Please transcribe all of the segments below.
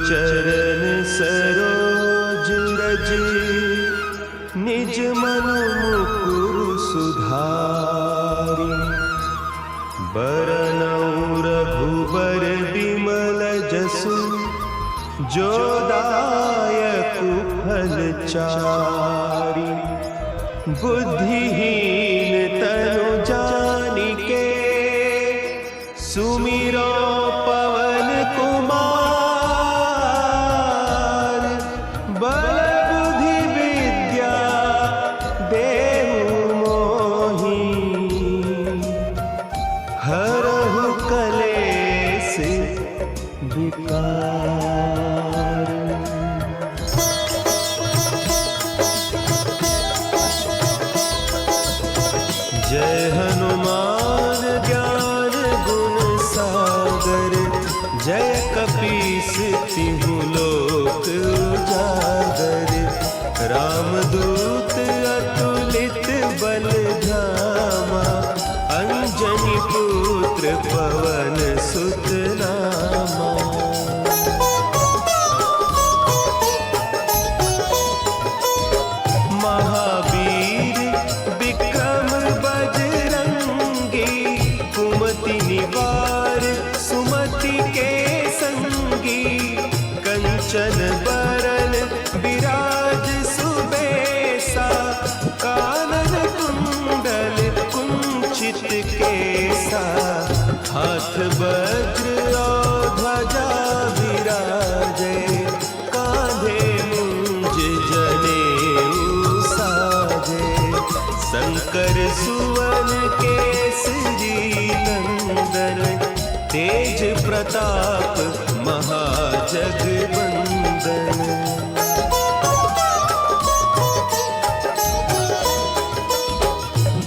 चरण सरोज रज निज मन मुकुर सुधारी। बरनउँ रघुबर बिमल जसु जो दायक फल चारि। बुद्धिहीन तनु जानिके सुमिरो पवन कुमार। बल बुद्धि विद्या देहु मोहि हरहु कलेस विकार। जय हनुमान ज्ञान गुण सागर। जय कपीस तिहु लोक उजागर। रामदूत अतुलित बल धामा। अंजनी पुत्र पवन सुत नामा। महावीर विक्रम बजरंगी। कुमति निवार सुमति के संगी। कंचन बरन विराज सुबेसा। कानन कुंडल कुंचित केसा। हाथ वज्र और ध्वजा विराजे। कांधे मुंज जनेऊ साजे। शंकर सुवन केसरी नंदन। तेज प्रताप महाजगवंदन।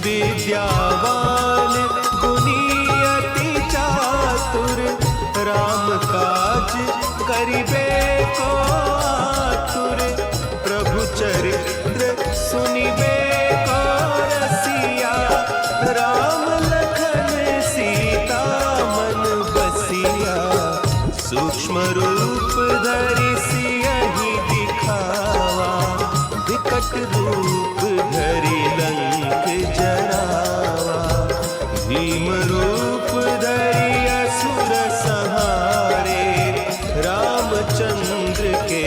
विद्यावान गुणी अति चातुर। राम काज करिबे को आतुर। प्रभु चरित्र सुनिबे को रसिया। राम लखन सीता मन बसिया। सूक्ष्म रूप धरि सियहि दिखावा। विकट रूप धरि लंक जरावा। भीम रूप धरि असुर संहारे। रामचंद्र के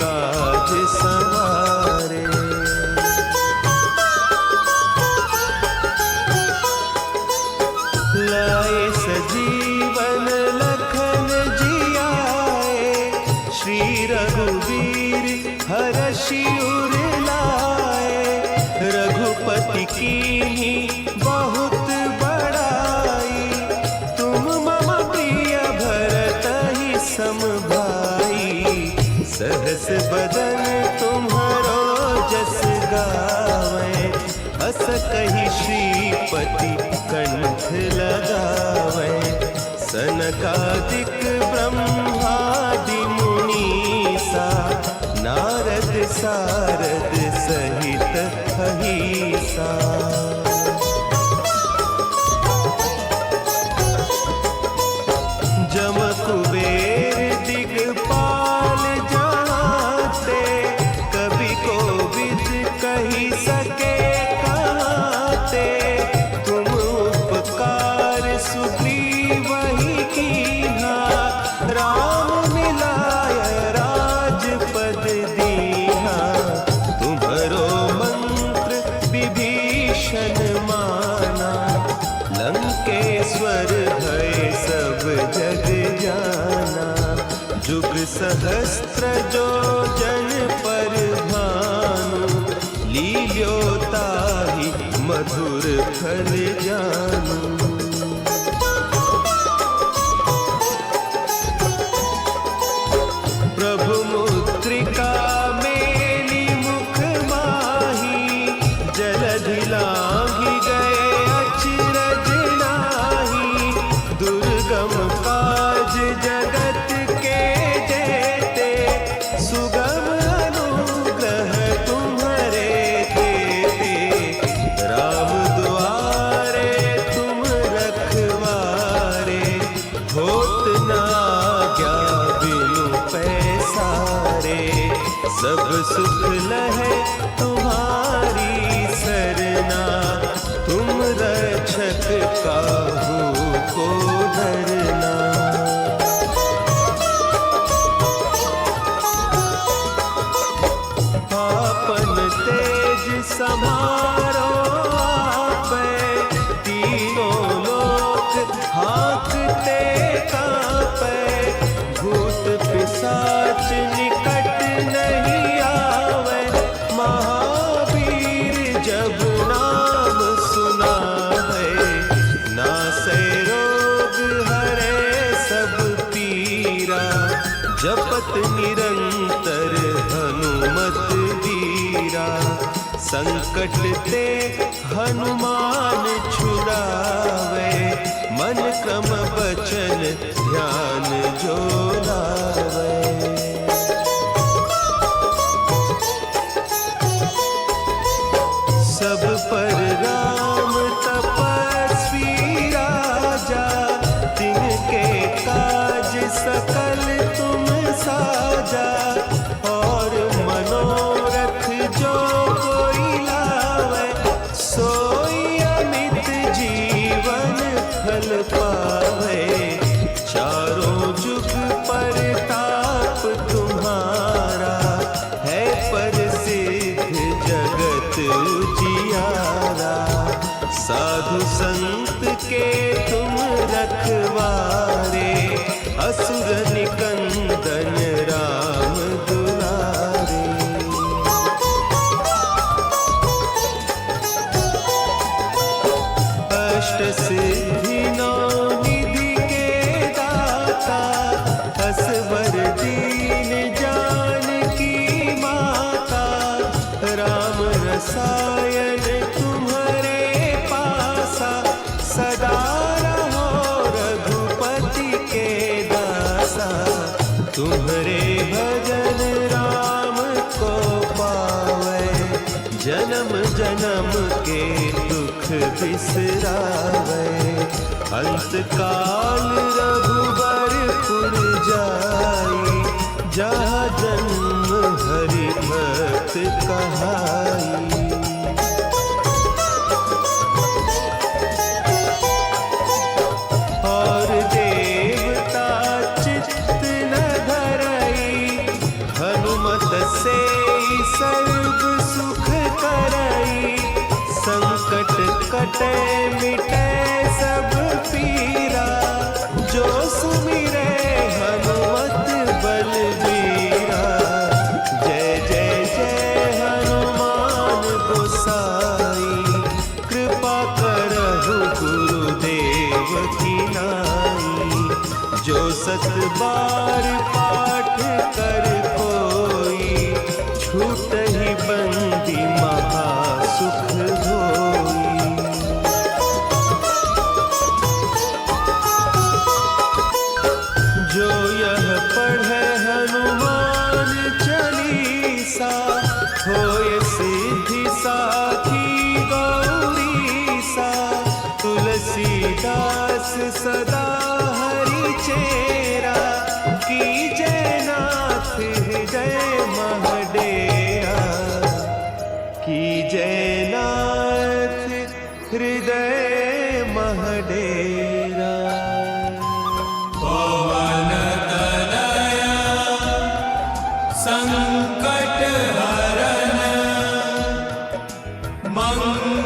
काज सवारे। लाए सजीवन लखन जियाए। श्री रघुवीर हरषि उर लाए। रघुपति कीन्ही बहुत बड़ाई। तुम मम प्रिय भरतहि सम भाई। सहस बदन तुम्हरो जस गावें। अस कहि श्रीपति कंठ लगावें। सनकादिक ब्रह्मादि मुनीसा। नारद सारद सहित अहिसा। जम कुबेर दिगपाल जाते। कवि कोविद कहि सके कहते। तुम उपकार सुग्रीवहि कीन्हा। राम मिलाय राजपद दीन्हा। तुम्हरो मंत्र विभीषण माना। लंकेश्वर भय सब जग जाना। जुग सहस्त्र जो जन पर भानु। लील्यो ताहि मधुर फल जानू। प्रभु मुद्रिका मेली मुख माही। जलधि लांघि गए अचरज नाही। दुर्गम काज जगत के जेते। सुगम अनुग्रह तुम्हरे तेते। राम दुआरे तुम रखवारे। होत न आज्ञा बिनु पैसारे। सब सुख लहे तुम्हारी सरना, तुम रक्षक काहू को डरना। आपन तेज समारो आपे, तीनों लोक हाँकते कांपे। भूत पिशाच निकट नहीं आवे, महावीर जब नाम सुनावे। नासै रोग हरे सब पीरा, जपत निरंतर हनुमत वीरा। संकट ते हनुमान छुड़ावे, मन क्रम बचन ध्यान जो लावे। सब पर राम तपस्वी राजा, तिनके काज सकल तुम साजा। और मनोरथ जो कोई लावे, सोई अमित जीवन फल पावे। चारों जुग परताप तुम्हारा, है प्रसिद्ध जगत उजियारा। साधु संत के तुम रखवारे, असुर निकंदन राम दुलारे। अष्ट सिद्धि नौ निधि के दाता, असवर दीन जानकी माता। राम रसायन तुम्हारे पासा, सदा रहो रघुपति के दासा। तुम्हारे भजन राम को पावे, जन्म जन्म के दुख बिसरावे। अंत काल रघुबरपुर जाई, जहाँ जन्म हरि भक्त कहाई। और देवता चित्त न धरई, हनुमत से सर्व सुख करई। संकट कटे मिटे सब पीरा, जो सुमिरे हनुमत बलबीरा। जय जय जय हनुमान गोसाई, कृपा करहु गुरुदेव की नाई। जो सत बार पाठ कर कोई, छूटहि बंदी महासुख होई। जो यह पढ़े हनुमान चालीसा, होय सिद्धि साखी गौरीसा। तुलसीदास सदा हरि चेरा, कीजय नाथ हृदय महडेरा। कीजय नाथ हृदय महडेरा। पवन तनय संकट हरन, मंगल